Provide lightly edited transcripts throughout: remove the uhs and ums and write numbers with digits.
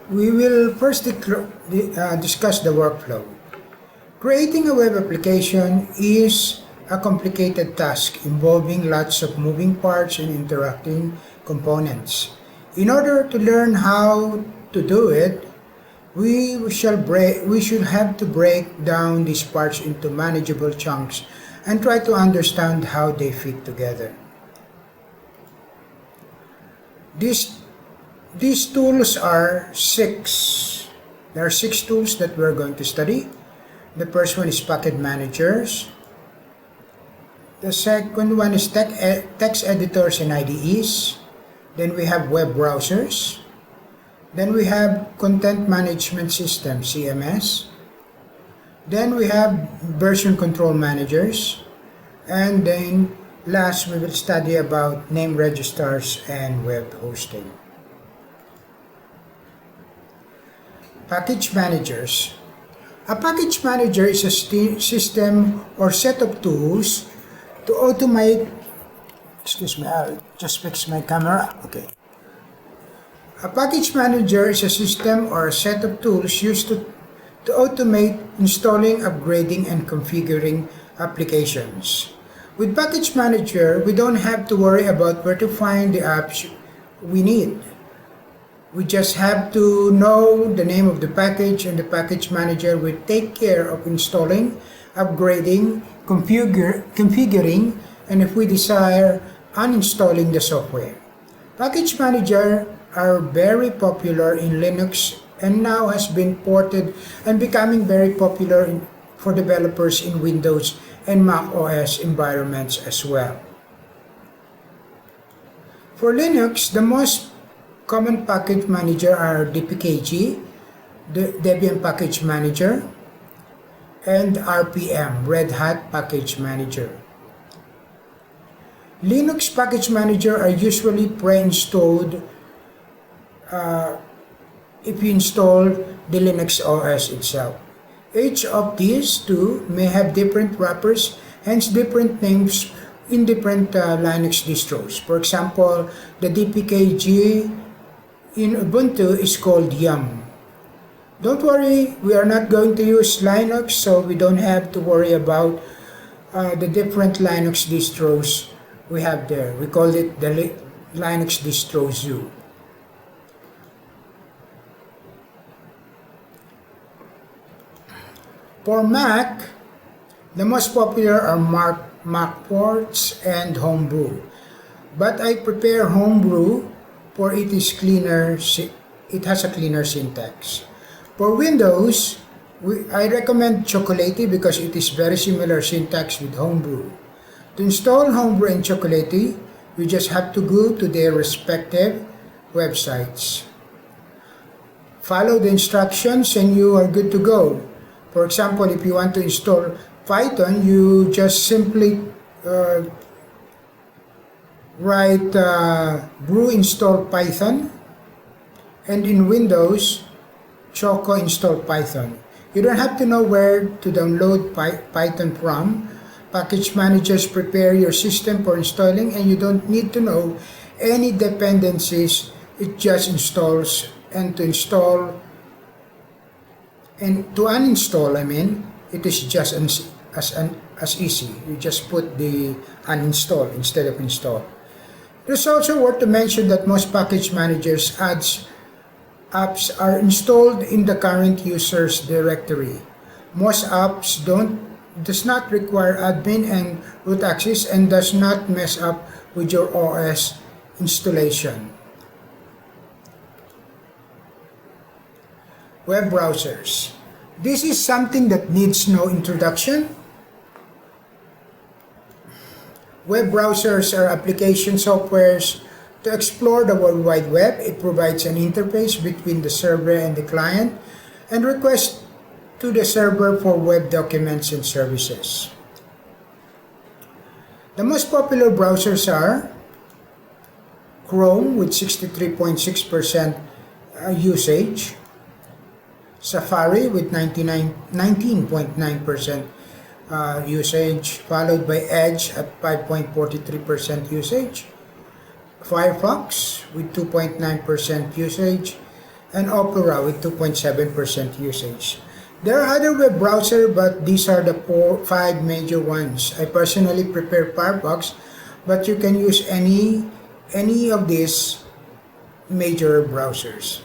We will first discuss the workflow. Creating a web application is a complicated task involving lots of moving parts and interacting components. In order to learn how to do it, we should have to break down these parts into manageable chunks and try to understand how they fit together. These tools are six. There are six tools that we're going to study. The first one is Package Managers. The second one is text editors and IDEs. Then we have web browsers. Then we have Content Management System, CMS. Then we have Version Control Managers. And then last, we will study about name registers and web hosting. Package Managers. A package manager is a system or set of tools to automate. Excuse me, I'll just fix my camera. Okay. A package manager is a system or a set of tools used to automate installing, upgrading, and configuring applications. With Package Manager, we don't have to worry about where to find the apps we need. We just have to know the name of the package, and the Package Manager will take care of installing, upgrading, configuring, and if we desire, uninstalling the software. Package Manager are very popular in Linux and now has been ported and becoming very popular for developers in Windows and Mac OS environments as well. For Linux, the most common package manager are DPKG, the Debian Package Manager, and RPM, Red Hat Package Manager. Linux Package Manager are usually pre-installed if you install the Linux OS itself. Each of these two may have different wrappers, hence different names in different Linux distros. For example, the DPKG in Ubuntu is called Yum. Don't worry, we are not going to use Linux, so we don't have to worry about the different Linux distros we have there. We call it the Linux distro zoo. For Mac, the most popular are MacWorks and Homebrew. But I prepare Homebrew for it is cleaner. It has a cleaner syntax. For Windows, I recommend Chocolatey because it is very similar syntax with Homebrew. To install Homebrew and Chocolatey, you just have to go to their respective websites. Follow the instructions and you are good to go. For example, if you want to install Python, you just simply write brew install Python, and in Windows, Choco install Python. You don't have to know where to download Python from. Package managers prepare your system for installing, and you don't need to know any dependencies. It just installs, and to install and to uninstall, it is just as easy. You just put the uninstall instead of install. It is also worth to mention that most package managers apps are installed in the current user's directory. Most apps does not require admin and root access and does not mess up with your OS installation. Web browsers. This is something that needs no introduction. Web browsers are application softwares to explore the World Wide Web. It provides an interface between the server and the client and requests to the server for web documents and services. The most popular browsers are Chrome with 63.6% usage, Safari with 19.9% usage, followed by Edge at 5.43% usage, Firefox with 2.9% usage, and Opera with 2.7% usage. There are other web browsers, but these are the 5 major ones. I personally prefer Firefox, but you can use any of these major browsers.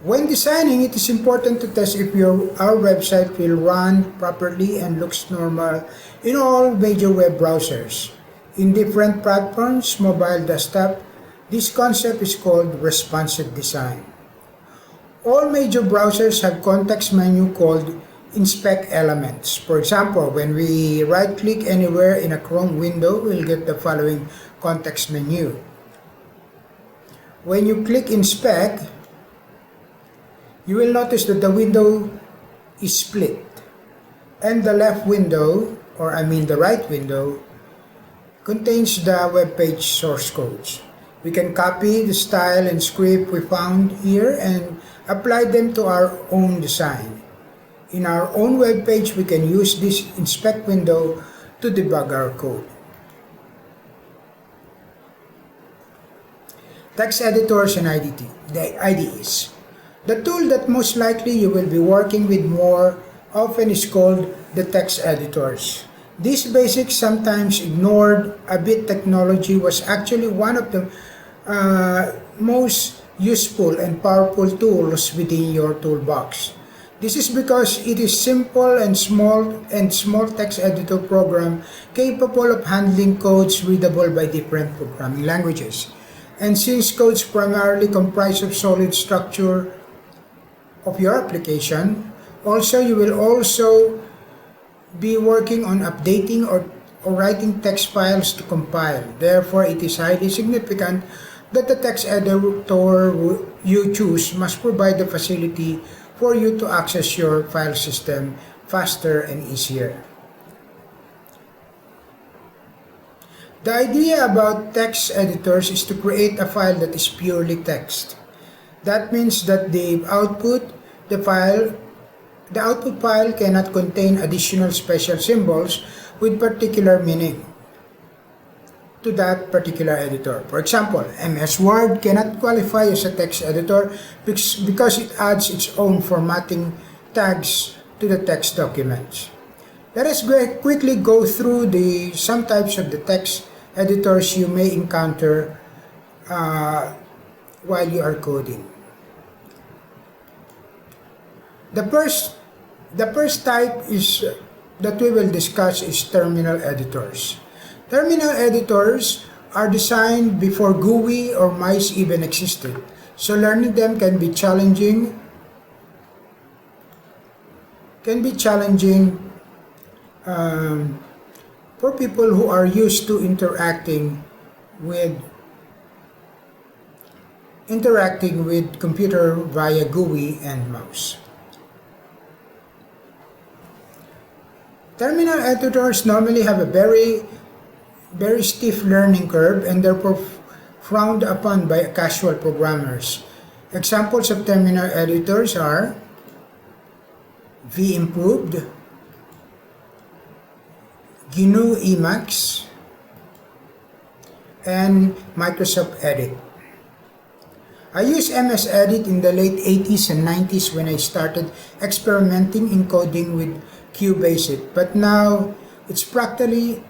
When designing, it is important to test if our website will run properly and looks normal in all major web browsers. In different platforms, mobile, desktop, this concept is called responsive design. All major browsers have context menu called inspect elements. For example, when we right-click anywhere in a Chrome window, we'll get the following context menu. When you click inspect, you will notice that the window is split, and the left window, or the right window, contains the web page source codes. We can copy the style and script we found here and apply them to our own design. In our own web page, we can use this inspect window to debug our code. Text editors and IDEs. The tool that most likely you will be working with more often is called the text editors. This basic, sometimes ignored a bit technology was actually one of the most useful and powerful tools within your toolbox. This is because it is simple and small text editor program capable of handling codes readable by different programming languages. And since codes primarily comprise of solid structure of your application, you will also be working on updating or writing text files to compile. Therefore, it is highly significant that the text editor you choose must provide the facility for you to access your file system faster and easier. The idea about text editors is to create a file that is purely text. That means that the output file cannot contain additional special symbols with particular meaning to that particular editor. For example, MS Word cannot qualify as a text editor because it adds its own formatting tags to the text documents. Let us quickly go through some types of the text editors you may encounter while you are coding. The first type that we will discuss is terminal editors. Terminal editors are designed before GUI or mice even existed, so learning them can be challenging for people who are used to interacting with computer via GUI and mouse. Terminal editors normally have a very stiff learning curve and therefore frowned upon by casual programmers. Examples of terminal editors are vImproved, GNU Emacs, and Microsoft Edit. I used MS Edit in the late 80s and 90s when I started experimenting in coding with QBasic, but now it's practically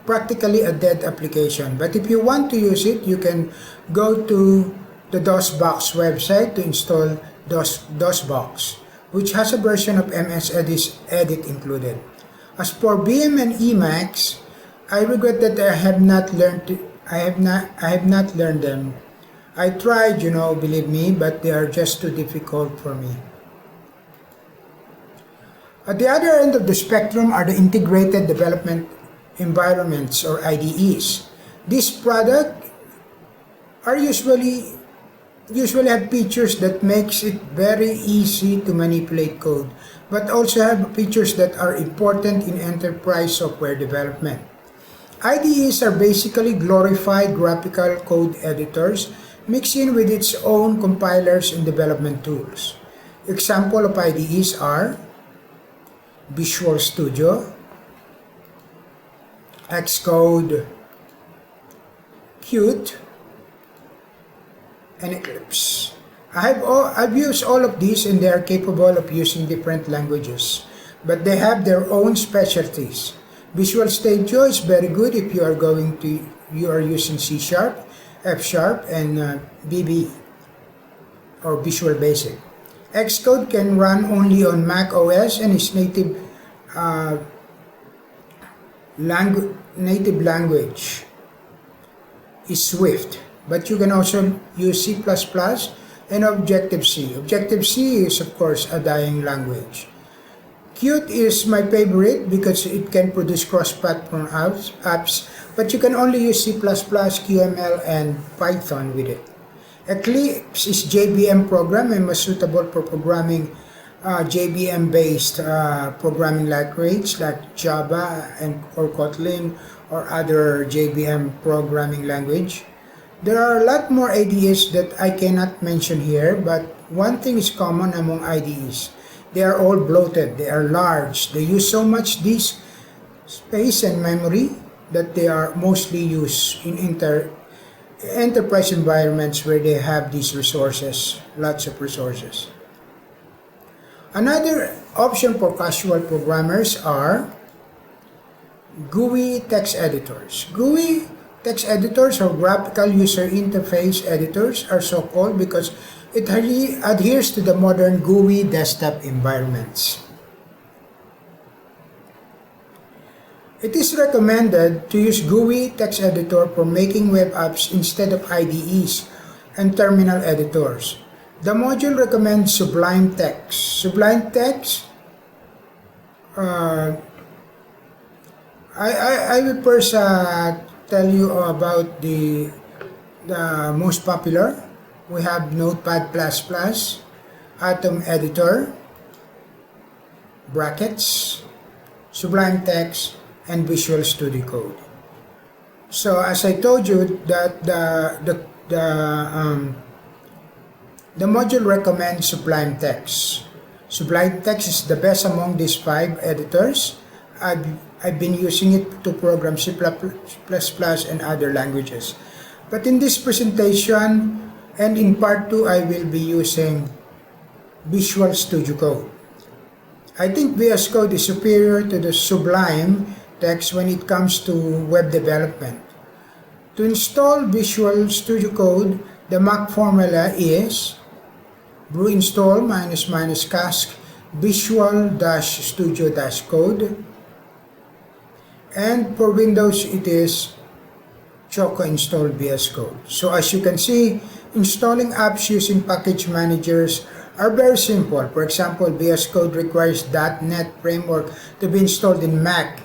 a dead application. But if you want to use it, you can go to the DOSBox website to install DOSBox, which has a version of MS Edit included. As for Vim and Emacs, I regret that I have not learned them. I tried, believe me, but they are just too difficult for me. At the other end of the spectrum are the integrated development environments or IDEs. These products are usually have features that makes it very easy to manipulate code, but also have features that are important in enterprise software development. IDEs are basically glorified graphical code editors mixed in with its own compilers and development tools. Example of IDEs are Visual Studio, Xcode, Qt, and Eclipse. I've used all of these and they are capable of using different languages, but they have their own specialties. Visual Studio is very good if you are using C Sharp, F Sharp, and VB or Visual Basic. Xcode can run only on Mac OS and its native language is Swift, but you can also use C++ and Objective-C. Objective-C is of course a dying language. Qt is my favorite because it can produce cross-platform apps, but you can only use C++, QML, and Python with it. Eclipse is JVM program and was suitable for programming JVM-based programming language like Java or Kotlin or other JVM programming language. There are a lot more IDEs that I cannot mention here, but one thing is common among IDEs. They are all bloated, they are large, they use so much disk space and memory that they are mostly used in enterprise environments where they have these resources, lots of resources. Another option for casual programmers are GUI text editors. GUI text editors or graphical user interface editors are so called because it adheres to the modern GUI desktop environments. It is recommended to use GUI text editor for making web apps instead of IDEs and terminal editors. The module recommends Sublime Text. Sublime Text, I will first tell you about the most popular. We have Notepad++, Atom Editor, Brackets, Sublime Text, and Visual Studio Code. So as I told you that the module recommends Sublime Text. Sublime Text is the best among these 5 editors. I've been using it to program C++ and other languages. But in this presentation and in part 2, I will be using Visual Studio Code. I think VS Code is superior to the Sublime Text when it comes to web development. To install Visual Studio Code, the Mac formula is brew install --cask visual-studio-code, and for Windows it is choco install VS Code. So as you can see, installing apps using package managers are very simple. For example, VS Code requires .NET framework to be installed in Mac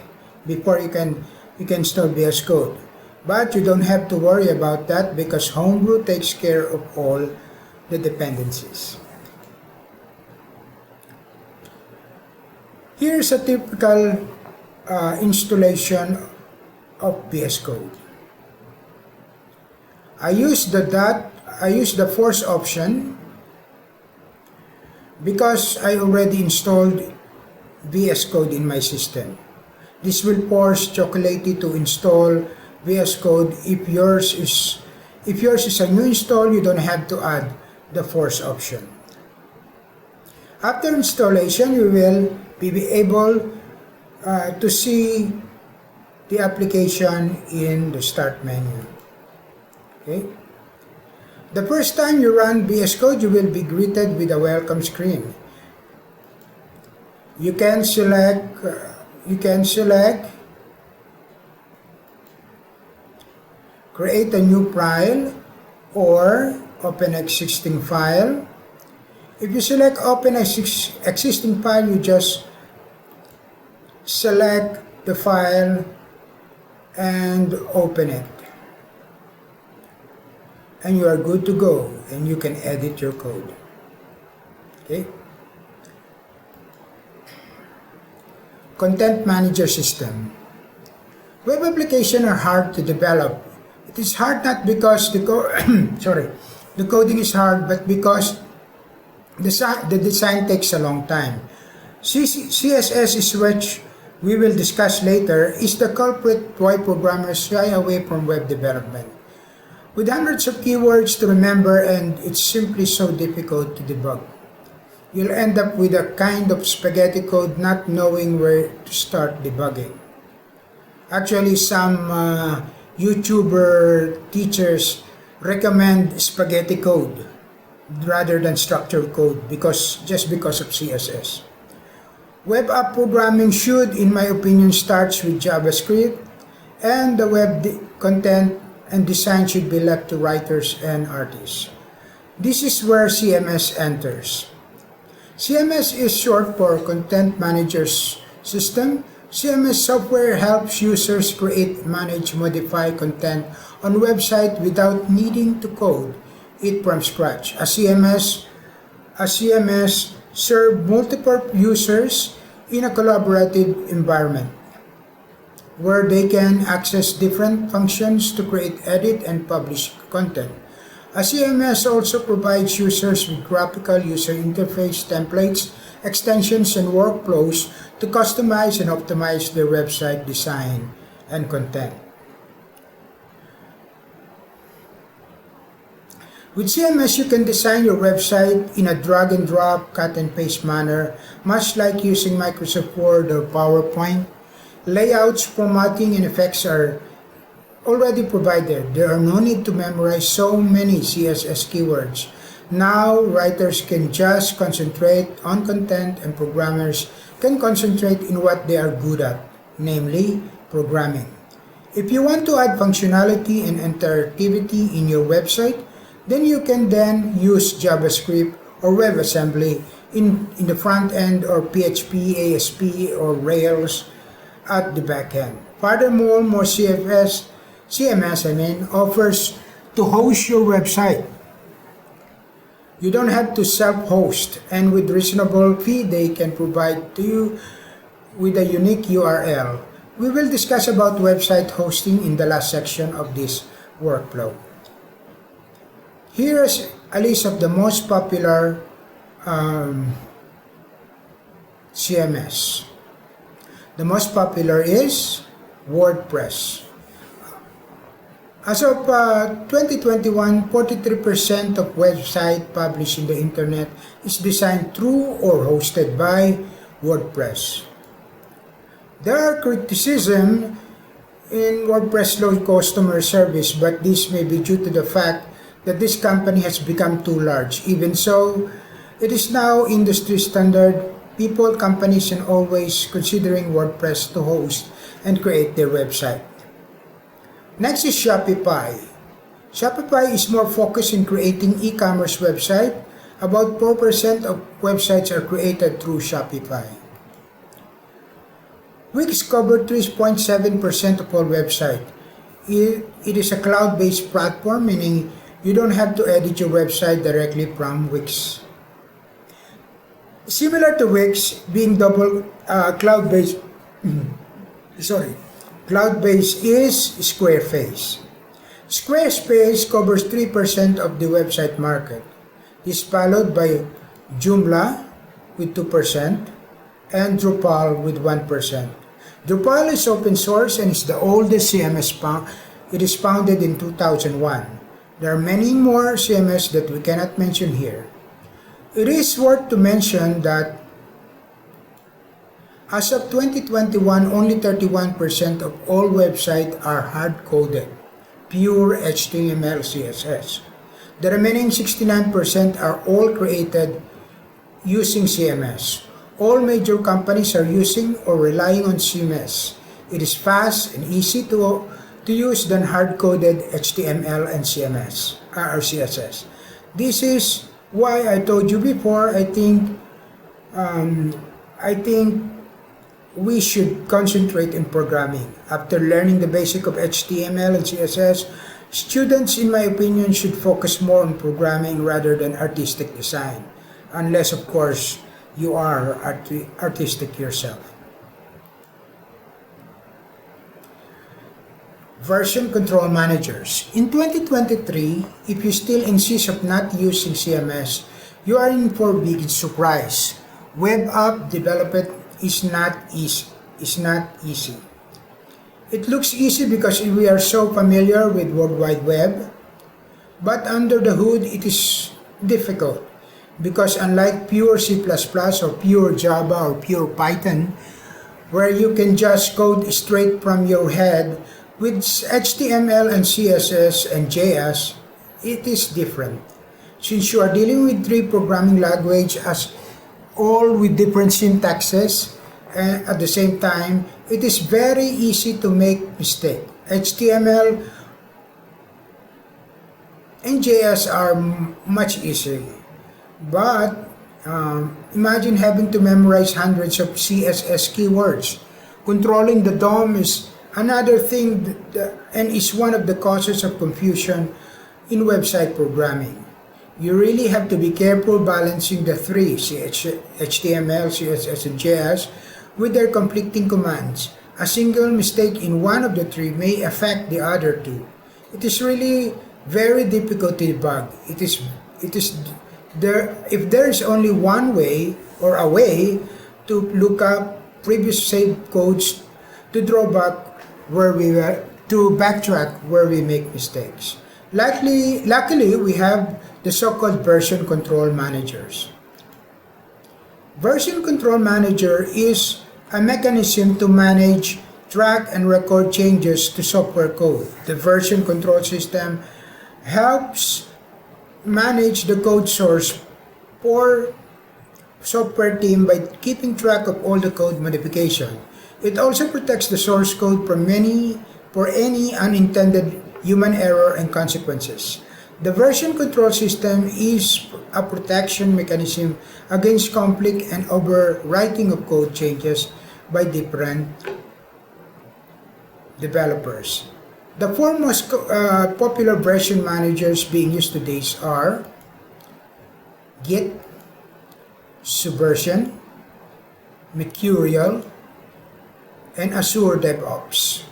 before you can install VS Code. But you don't have to worry about that because Homebrew takes care of all the dependencies. Here's a typical installation of VS Code. I use the force option because I already installed VS Code in my system. This will force Chocolatey to install VS Code. If yours is a new install, you don't have to add the force option. After installation, you will be able to see the application in the start menu. Okay. The first time you run VS Code, you will be greeted with a welcome screen. You can select create a new file or open existing file. If you select open existing file, you just select the file and open it. And you are good to go, and you can edit your code. Okay. Content Manager System. Web applications are hard to develop. It is hard not because the coding is hard, but because the design takes a long time. CSS is which we will discuss later, is the culprit why programmers shy away from web development. with hundreds of keywords to remember, and it's simply so difficult to debug. You'll end up with a kind of spaghetti code, not knowing where to start debugging. Actually, some YouTuber teachers recommend spaghetti code rather than structured code just because of CSS. Web app programming should, in my opinion, starts with JavaScript, and the content and design should be left to writers and artists. This is where CMS enters. CMS is short for Content Manager's System. CMS software helps users create, manage, modify content on website without needing to code it from scratch. A CMS serves multiple users in a collaborative environment where they can access different functions to create, edit, and publish content. A CMS also provides users with graphical user interface templates, extensions, and workflows to customize and optimize their website design and content. With CMS, you can design your website in a drag and drop, cut and paste manner, much like using Microsoft Word or PowerPoint. Layouts, formatting, and effects are already provided. There are no need to memorize so many CSS keywords. Now, writers can just concentrate on content, and programmers can concentrate in what they are good at, namely programming. If you want to add functionality and interactivity in your website, then you can use JavaScript or WebAssembly in the front end, or PHP, ASP, or Rails at the back end. Furthermore, more CMS offers to host your website. You don't have to self-host, and with reasonable fee, they can provide to you with a unique URL. We will discuss about website hosting in the last section of this workflow. Here's a list of the most popular CMS. The most popular is WordPress. As of 2021, 43% of websites published in the internet is designed through or hosted by WordPress. There are criticisms in WordPress low customer service, but this may be due to the fact that this company has become too large. Even so, it is now industry standard. People, companies, and always considering WordPress to host and create their website. Next is Shopify. Shopify is more focused in creating e-commerce website. About 4% of websites are created through Shopify. Wix covers 3.7% of all websites. It is a cloud-based platform, meaning you don't have to edit your website directly from Wix. Similar to Wix, being cloud-based, cloud-based is Squarespace. Squarespace covers 3% of the website market. This is followed by Joomla with 2% and Drupal with 1%. Drupal is open source and is the oldest CMS. It is founded in 2001. There are many more CMS that we cannot mention here. It is worth to mention that as of 2021, only 31% of all websites are hard-coded, pure HTML, CSS. The remaining 69% are all created using CMS. All major companies are using or relying on CMS. It is fast and easy to use than hard-coded HTML and CSS. This is why I told you before, I think we should concentrate in programming. After learning the basic of HTML and CSS, students, in my opinion, should focus more on programming rather than artistic design, unless, of course, you are artistic yourself. Version control managers. In 2023, if you still insist of not using CMS, you are in for a big surprise. Web app development is not easy. It looks easy because we are so familiar with World Wide Web. But under the hood, it is difficult because unlike pure C++ or pure Java or pure Python, where you can just code straight from your head, with HTML and CSS and JS, it is different. Since you are dealing with three programming languages, all with different syntaxes, and at the same time, it is very easy to make mistake. HTML and JS are much easier, but imagine having to memorize hundreds of CSS keywords. Controlling the DOM is another thing and is one of the causes of confusion in website programming. You really have to be careful balancing the three, HTML, CSS, and JS, with their conflicting commands. A single mistake in one of the three may affect the other two. It is really very difficult to debug. It is there. If there is only one way or a way to look up previous saved codes to draw back where we were, to backtrack where we make mistakes. Luckily, we have the so-called version control managers. Version control manager is a mechanism to manage, track, and record changes to software code. The version control system helps manage the code source for software team by keeping track of all the code modification. It also protects the source code from any unintended human error and consequences. The version control system is a protection mechanism against conflict and overwriting of code changes by different developers. The four most popular version managers being used today are Git, Subversion, Mercurial, and Azure DevOps.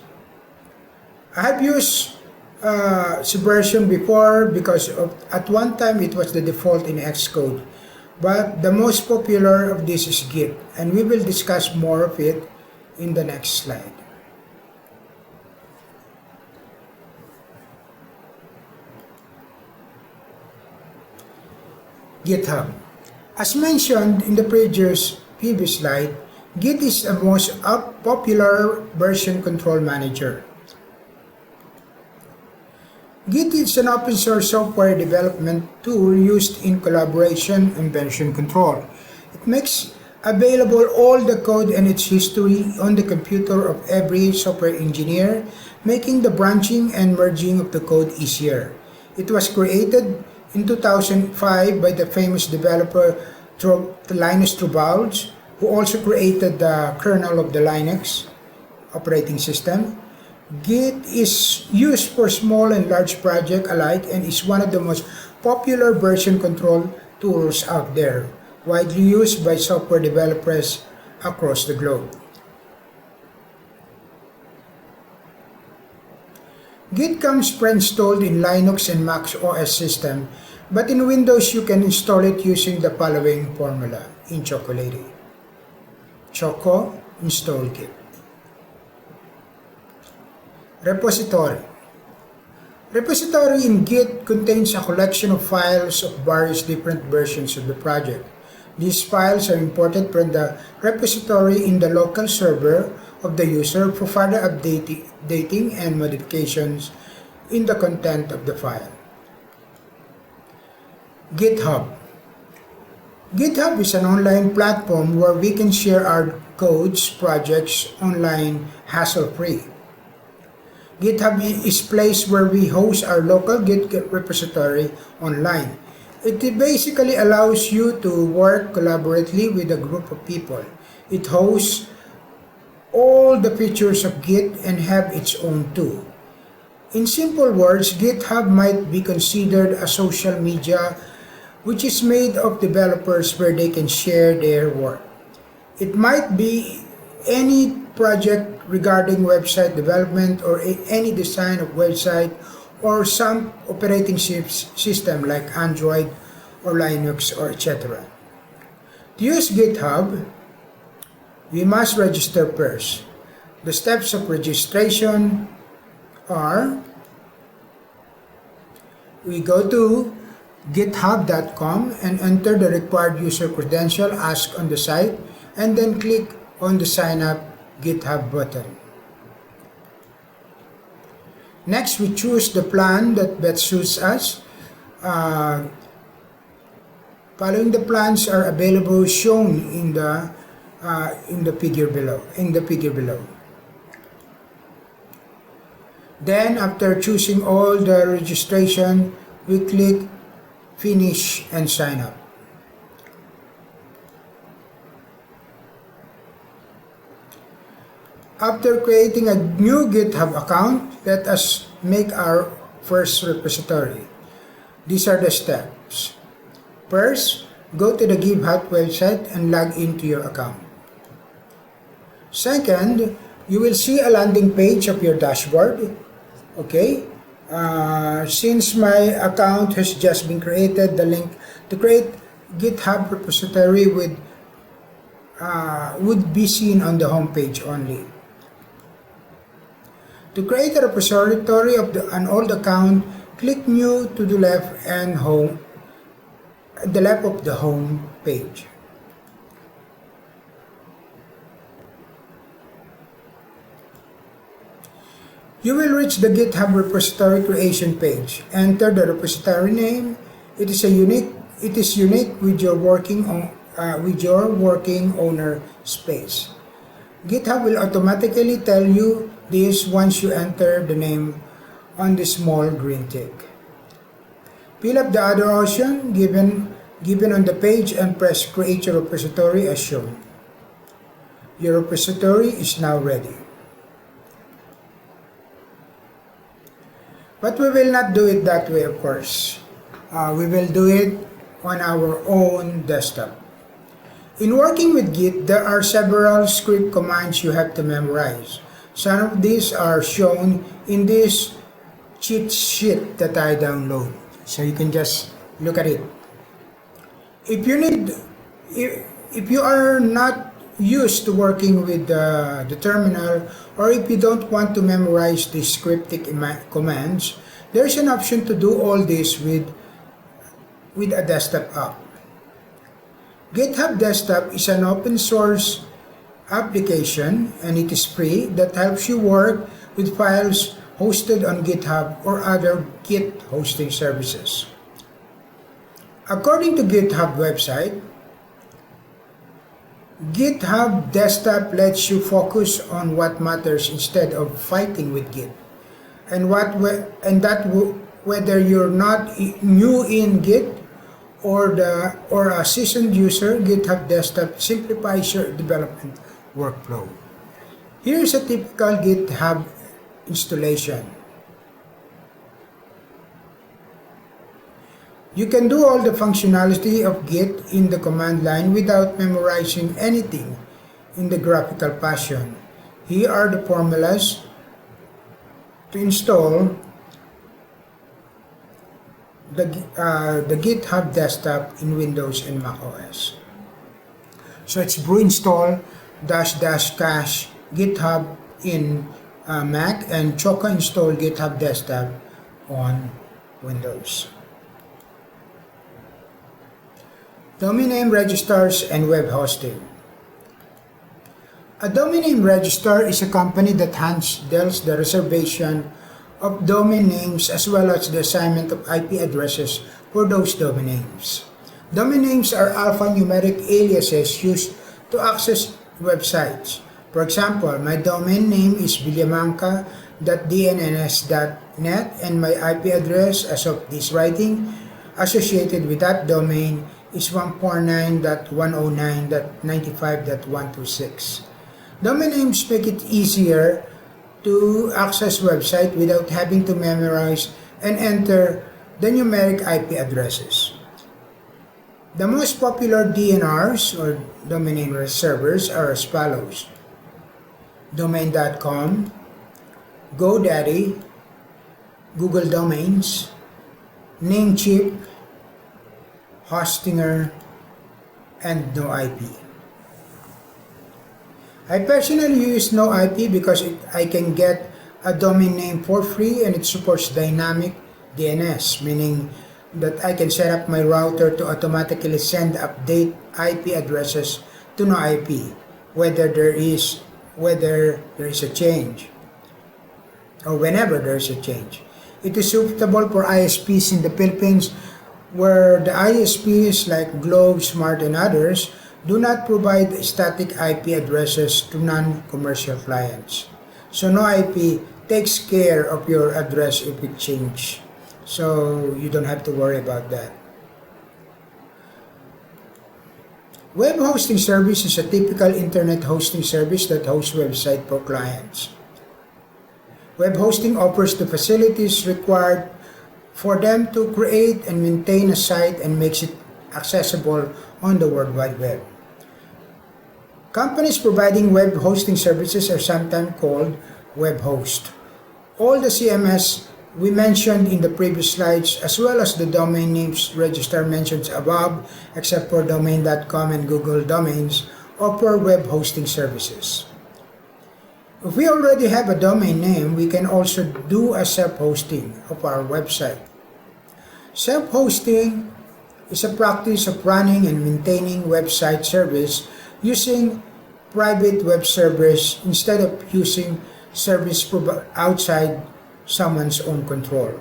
I have used Subversion before because at one time it was the default in Xcode, but the most popular of this is Git, and we will discuss more of it in the next slide. GitHub. As mentioned in the previous slide, Git is the most popular version control manager. Git is an open source software development tool used in collaboration and version control. It makes available all the code and its history on the computer of every software engineer, making the branching and merging of the code easier. It was created in 2005 by the famous developer Linus Torvalds, who also created the kernel of the Linux operating system. Git is used for small and large projects alike and is one of the most popular version control tools out there, widely used by software developers across the globe. Git comes pre-installed in Linux and Mac OS system, but in Windows you can install it using the following formula in Chocolatey. Choco install Git. Repository. Repository in Git contains a collection of files of various different versions of the project. These files are imported from the repository in the local server of the user for further updating and modifications in the content of the file. GitHub. GitHub is an online platform where we can share our codes, projects online hassle-free. GitHub is a place where we host our local Git repository online. It basically allows you to work collaboratively with a group of people. It hosts all the features of Git and have its own too. In simple words, GitHub might be considered a social media which is made of developers where they can share their work. It might be any project regarding website development or any design of website or some operating system like Android or Linux or etc. To use GitHub, we must register first. The steps of registration are we go to github.com and enter the required user credential asked on the site, and then click on the sign up GitHub button. Next, we choose the plan that best suits us. Following the plans are available shown in the figure below. Then, after choosing all the registration, we click Finish and sign up. After creating a new GitHub account, let us make our first repository. These are the steps. First, go to the GitHub website and log into your account. Second, you will see a landing page of your dashboard. Okay, since my account has just been created, the link to create GitHub repository would be seen on the home page only. To create a repository of an old account, click New to the left and Home, the left of the home page. You will reach the GitHub repository creation page. Enter the repository name. It is unique with your working owner space. GitHub will automatically tell you this once you enter the name on the small green tick. Fill up the other option given on the page and press Create your repository as shown. Your repository is now ready. But we will not do it that way, of course. We will do it on our own desktop. In working with Git, there are several script commands you have to memorize. Some of these are shown in this cheat sheet that I download. So you can just look at it. If you are not used to working with the terminal, or if you don't want to memorize the scripting commands, there's an option to do all this with a desktop app. GitHub Desktop is an open source application, and it is free, that helps you work with files hosted on GitHub or other Git hosting services. According to GitHub website, GitHub Desktop lets you focus on what matters instead of fighting with Git. Whether you're not new in Git or a seasoned user, GitHub Desktop simplifies your development workflow. Here's a typical GitHub installation. You can do all the functionality of Git in the command line without memorizing anything in the graphical fashion. Here are the formulas to install the GitHub Desktop in Windows and Mac OS. So it's brew install --cache GitHub in Mac and choka install GitHub Desktop on Windows. Domain name registers and web hosting. A domain name registrar is a company that handles the reservation of domain names as well as the assignment of IP addresses for those domain names. Domain names are alphanumeric aliases used to access websites. For example, my domain name is villamanca.dnns.net and my IP address as of this writing associated with that domain is 149.109.95.126. Domain names make it easier to access website without having to memorize and enter the numeric IP addresses. The most popular DNRs or domain name servers are as follows: Domain.com, GoDaddy, Google Domains, Namecheap, Hostinger, and NoIP. I personally use NoIP because I can get a domain name for free and it supports dynamic DNS, meaning that I can set up my router to automatically send update IP addresses to no IP, whether there is a change or whenever there is a change. It is suitable for ISPs in the Philippines, where the ISPs like Globe, Smart, and others do not provide static IP addresses to non-commercial clients. So no IP takes care of your address if it changes. So you don't have to worry about that. Web hosting service is a typical internet hosting service that hosts websites for clients. Web hosting offers the facilities required for them to create and maintain a site and makes it accessible on the World Wide Web. Companies providing web hosting services are sometimes called web host. All the CMS we mentioned in the previous slides, as well as the domain names registered mentioned above, except for domain.com and Google Domains, offer web hosting services. If we already have a domain name, we can also do a self-hosting of our website. Self-hosting is a practice of running and maintaining website service using private web servers instead of using service outside someone's own control.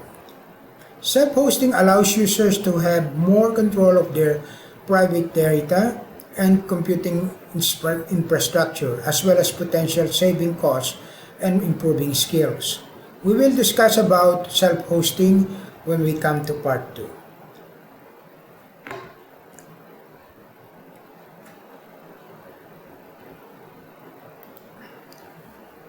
Self-hosting allows users to have more control of their private data and computing infrastructure, as well as potential saving costs and improving skills. We will discuss about self-hosting when we come to part 2.